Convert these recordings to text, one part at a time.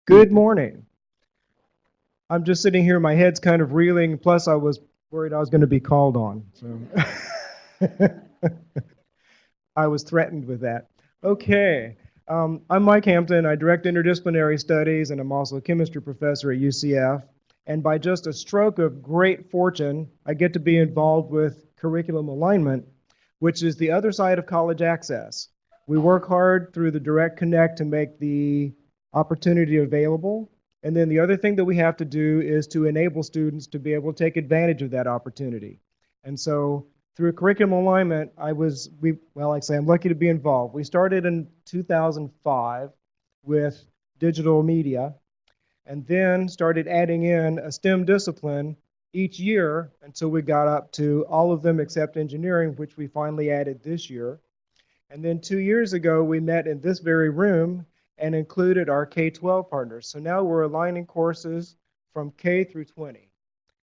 Good morning. I'm just sitting here, my head's kind of reeling, plus I was worried I was going to be called on. So I was threatened with that. Okay. I'm Mike Hampton. I direct interdisciplinary studies, and I'm also a chemistry professor at UCF. And by just a stroke of great fortune, I get to be involved with curriculum alignment, which is the other side of college access. We work hard through the Direct Connect to make the opportunity available. And then the other thing that we have to do is to enable students to be able to take advantage of that opportunity. And so through curriculum alignment, like I say, I'm lucky to be involved. We started in 2005 with digital media, and then started adding in a STEM discipline each year until we got up to all of them except engineering, which we finally added this year. And then 2 years ago, we met in this very room and included our K-12 partners. So now we're aligning courses from K through 20.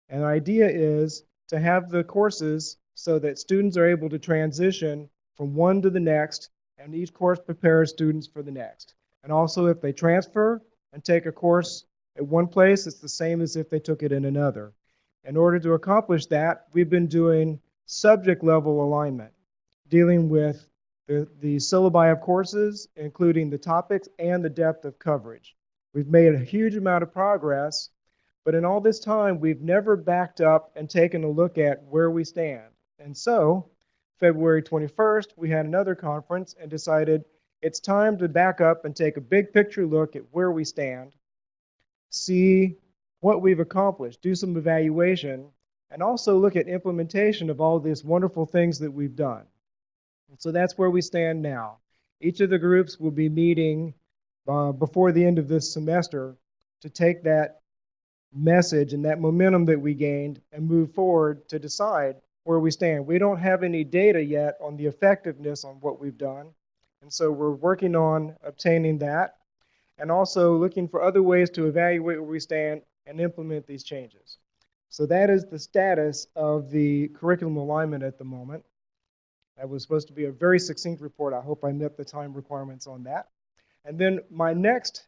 And the idea is to have the courses so that students are able to transition from one to the next, and each course prepares students for the next. And also, if they transfer and take a course at one place, it's the same as if they took it in another. In order to accomplish that, we've been doing subject level alignment, dealing with the syllabi of courses, including the topics and the depth of coverage. We've made a huge amount of progress, but in all this time, we've never backed up and taken a look at where we stand. And so, February 21st, we had another conference and decided it's time to back up and take a big picture look at where we stand, see what we've accomplished, do some evaluation, and also look at implementation of all these wonderful things that we've done. And so that's where we stand now. Each of the groups will be meeting before the end of this semester to take that message and that momentum that we gained and move forward to decide where we stand. We don't have any data yet on the effectiveness on what we've done, and so we're working on obtaining that and also looking for other ways to evaluate where we stand and implement these changes. So that is the status of the curriculum alignment at the moment. That was supposed to be a very succinct report. I hope I met the time requirements on that. And then my next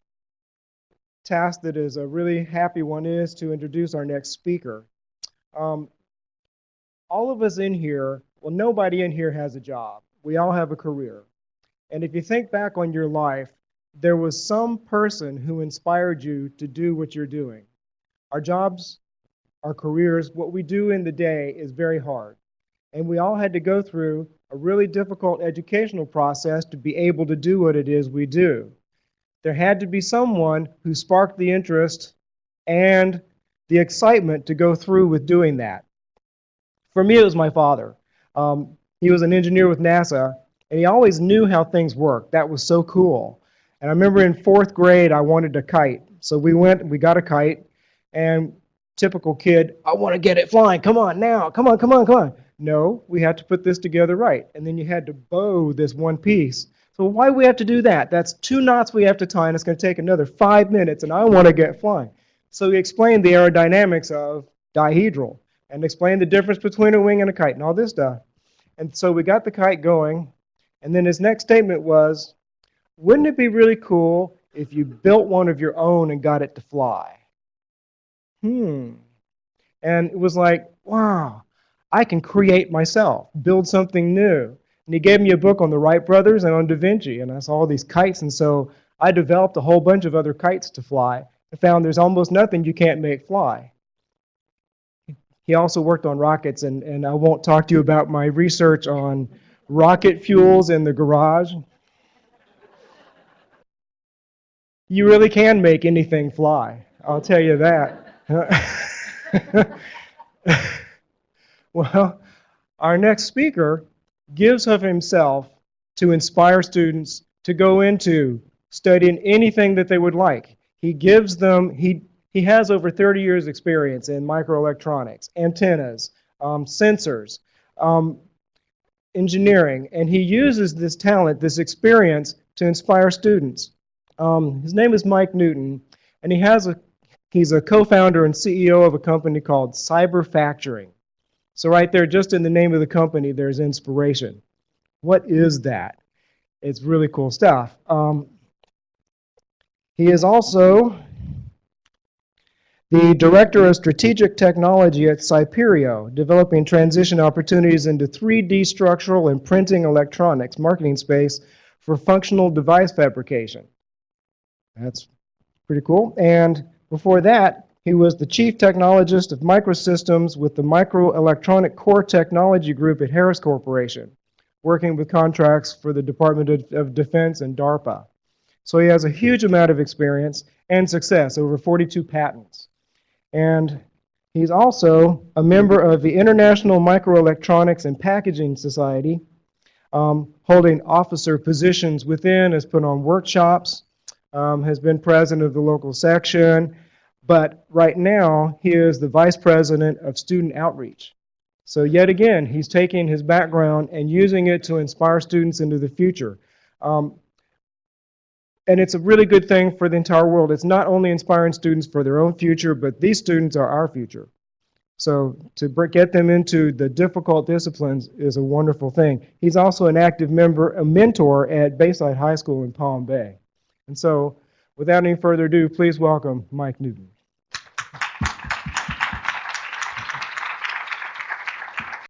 task that is a really happy one is to introduce our next speaker. All of us in here, well, nobody in here has a job. We all have a career. And if you think back on your life, there was some person who inspired you to do what you're doing. Our jobs, our careers, what we do in the day is very hard. And we all had to go through a really difficult educational process to be able to do what it is we do. There had to be someone who sparked the interest and the excitement to go through with doing that. For me, it was my father. He was an engineer with NASA, and he always knew how things worked. That was so cool. And I remember in 4th grade, I wanted a kite. So we got a kite, and typical kid, I want to get it flying. Come on now. Come on, come on, come on. No, we had to put this together right. And then you had to bow this one piece. So why do we have to do that? That's 2 knots we have to tie, and it's going to take another 5 minutes, and I want to get flying. So he explained the aerodynamics of dihedral and explained the difference between a wing and a kite and all this stuff. And so we got the kite going, and then his next statement was, wouldn't it be really cool if you built one of your own and got it to fly? And it was like, wow, I can create myself, build something new. And he gave me a book on the Wright brothers and on Da Vinci, and I saw all these kites, and so I developed a whole bunch of other kites to fly and found there's almost nothing you can't make fly. He also worked on rockets, and I won't talk to you about my research on rocket fuels in the garage. You really can make anything fly, I'll tell you that. Well, our next speaker gives of himself to inspire students to go into studying anything that they would like. He gives them, he has over 30 years experience in microelectronics, antennas, sensors, engineering, and he uses this talent, this experience to inspire students. His name is Mike Newton, and he's a co-founder and CEO of a company called Cyberfactoring. So right there, just in the name of the company, there's inspiration. What is that? It's really cool stuff. He is also, the Director of Strategic Technology at Cyperio, developing transition opportunities into 3D structural and printing electronics marketing space for functional device fabrication. That's pretty cool. And before that, he was the Chief Technologist of Microsystems with the Microelectronic Core Technology Group at Harris Corporation, working with contracts for the Department of Defense and DARPA. So he has a huge amount of experience and success, over 42 patents. And he's also a member of the International Microelectronics and Packaging Society, holding officer positions within, has put on workshops, has been president of the local section, but right now he is the vice president of student outreach. So yet again, he's taking his background and using it to inspire students into the future. And it's a really good thing for the entire world. It's not only inspiring students for their own future, but these students are our future. So to get them into the difficult disciplines is a wonderful thing. He's also an active member, a mentor at Bayside High School in Palm Bay. And so without any further ado, please welcome Mike Newton.